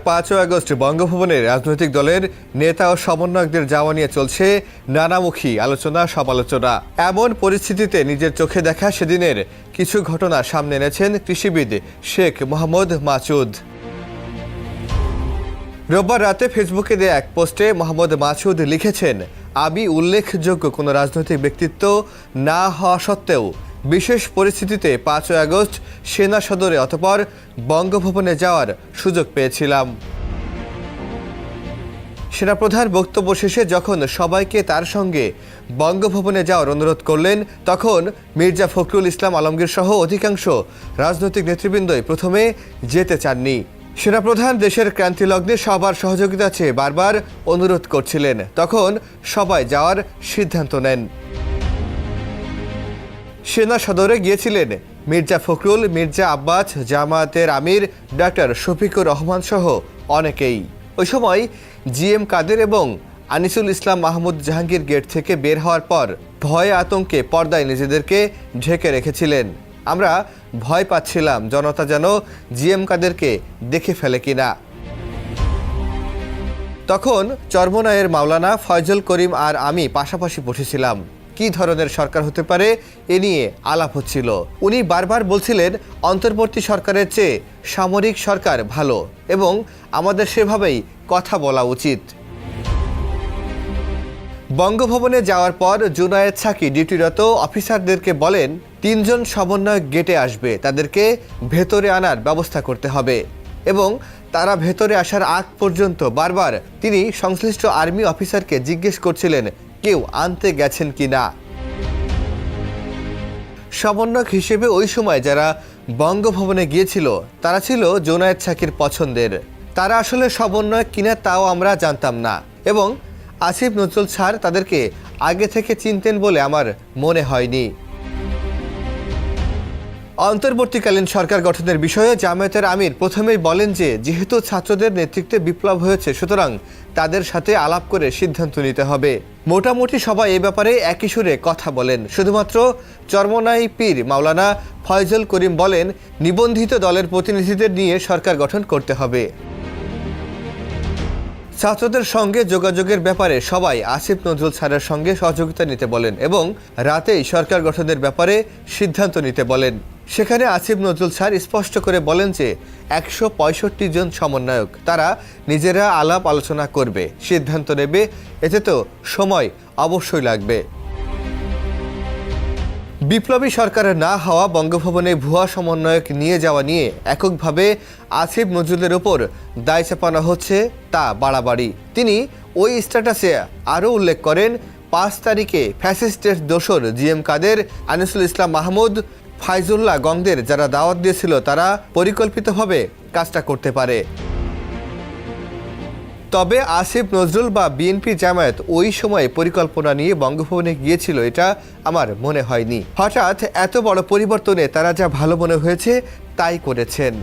5 August বঙ্গভবনে রাজনৈতিক দলের নেতা ও সমন্বয়কদের যাওয়া নিয়ে চলছে নানামুখী আলোচনা সমালোচনা। এমন পরিস্থিতিতে নিজের চোখে দেখা সেদিনের কিছু ঘটনা সামনে এনেছেন কৃষিবিদ শেখ মোহাম্মদ মাসুদ। রোববার রাতে ফেসবুকে দেয়া এক পোস্টে মোহাম্মদ মাসুদ লিখেছেন, আমি উল্লেখযোগ্য কোনো রাজনৈতিক ব্যক্তিত্ব না হওয়া সত্ত্বেও বিশেষ পরিস্থিতিতে 5 আগস্ট সেনা সদরে অতঃপর বঙ্গভবনে যাওয়ার সুযোগ পেয়েছিলাম। সেনাপ্রধান বক্তব্য শেষে যখন সবাইকে তার সঙ্গে বঙ্গভবনে যাওয়ার অনুরোধ করলেন, তখন মির্জা ফখরুল ইসলাম আলমগীর সহ অধিকাংশ রাজনৈতিক নেতৃবৃন্দই প্রথমে যেতে চাননি। সেনাপ্রধান দেশের ক্রান্তিলগ্নে সবার সহযোগিতা চেয়ে বারবার অনুরোধ করছিলেন। তখন সবাই যাওয়ার সিদ্ধান্ত নেন। সেনা সদরে গিয়েছিলেন মির্জা ফখরুল, মির্জা আব্বাস, জামায়াতের আমির ডাক্তার শফিকুর রহমান সহ অনেকেই। ওই সময় জিএম কাদের এবং আনিসুল ইসলাম মাহমুদ জাহাঙ্গীর গেট থেকে বের হওয়ার পর ভয়ে আতঙ্কে পর্দায় নিজেদেরকে ঢেকে রেখেছিলেন। আমরা ভয় পাচ্ছিলাম জনতা যেন জিএম কাদেরকে দেখে ফেলে কিনা। তখন চরমোনাইয়ের মাওলানা ফয়জল করিম আর আমি পাশাপাশি বসেছিলাম। কি ধরনের সরকার হতে পারে এ নিয়ে আলাপ হচ্ছিল। উনি বারবার বলছিলেন অন্তর্বর্তী সরকারের চেয়ে সামরিক সরকার ভালো এবং আমাদের সেভাবেই কথা বলা উচিত। বঙ্গভবনে যাওয়ার পর জুনায়েদ সাকি ডিউটিরত অফিসারদেরকে বলেন, 3 জন সমন্বয়ক গেটে আসবে, তাদেরকে ভেতরে আনার ব্যবস্থা করতে হবে এবং তারা ভেতরে আসার আগ পর্যন্ত বারবার তিনি সংশ্লিষ্ট আর্মি অফিসারকে জিজ্ঞেস করছিলেন কেউ আনতে গেছেন কিনা। সমন্বয়ক হিসেবে ওই সময় যারা বঙ্গভবনে গিয়েছিল তারা ছিল জুনায়েদ সাকির পছন্দের। তারা আসলে সমন্বয়ক কিনা তাও আমরা জানতাম না এবং আসিফ নজরুল স্যার তাদেরকে আগে থেকে চিনতেন বলে আমার মনে হয়নি। অন্তর্বর্তীকালীন সরকার গঠনের বিষয়ে জামায়াতের আমির প্রথমেই বলেন যে যেহেতু ছাত্রদের নেতৃত্বে বিপ্লব হয়েছে, সুতরাং তাদের সাথে আলাপ করে সিদ্ধান্ত নিতে হবে। মোটামুটি সবাই এ ব্যাপারে একই সুরে কথা বলেন। শুধুমাত্র চরমোনাই পীর মাওলানা ফয়জল করিম বলেন, নিবন্ধিত দলের প্রতিনিধিদের নিয়ে সরকার গঠন করতে হবে। ছাত্রদের সঙ্গে যোগাযোগের ব্যাপারে সবাই আসিফ নজরুল স্যারের সঙ্গে সহযোগিতা নিতে বলেন এবং রাতেই সরকার গঠনের ব্যাপারে সিদ্ধান্ত নিতে বলেন। সেখানে আসিফ নজরুল স্যার স্পষ্ট করে বলেন যে 165 জন সমন্বয়ক, তারা নিজেরা আলাপ আলোচনা করবে, সিদ্ধান্ত নেবে, এতে তো সময় অবশ্যই লাগবে। বিপ্লবী সরকারের না হওয়া বঙ্গভবনে ভুয়া সমন্বয়ক নিয়ে যাওয়া নিয়ে এককভাবে আসিফ নজরুলের ওপর দায় চাপানো হচ্ছে, তা বাড়াবাড়ি। তিনি ওই স্ট্যাটাসে আরও উল্লেখ করেন, 5 তারিখে ফ্যাসিস্টের দোসর জিএম কাদের, আনিসুল ইসলাম মাহমুদ, ফাইজুল্লাহ গংদের যারা দাওয়াত দিয়েছিল তারা পরিকল্পিতভাবে কাজটা করতে পারে। তবে আসিফ নজরুল বা বিএনপি জামায়াত ওই সময় পরিকল্পনা নিয়ে বঙ্গভবনে গিয়েছিল এটা আমার মনে হয়নি। হঠাৎ এত বড় পরিবর্তনে তারা যা ভালো মনে হয়েছে তাই করেছেন।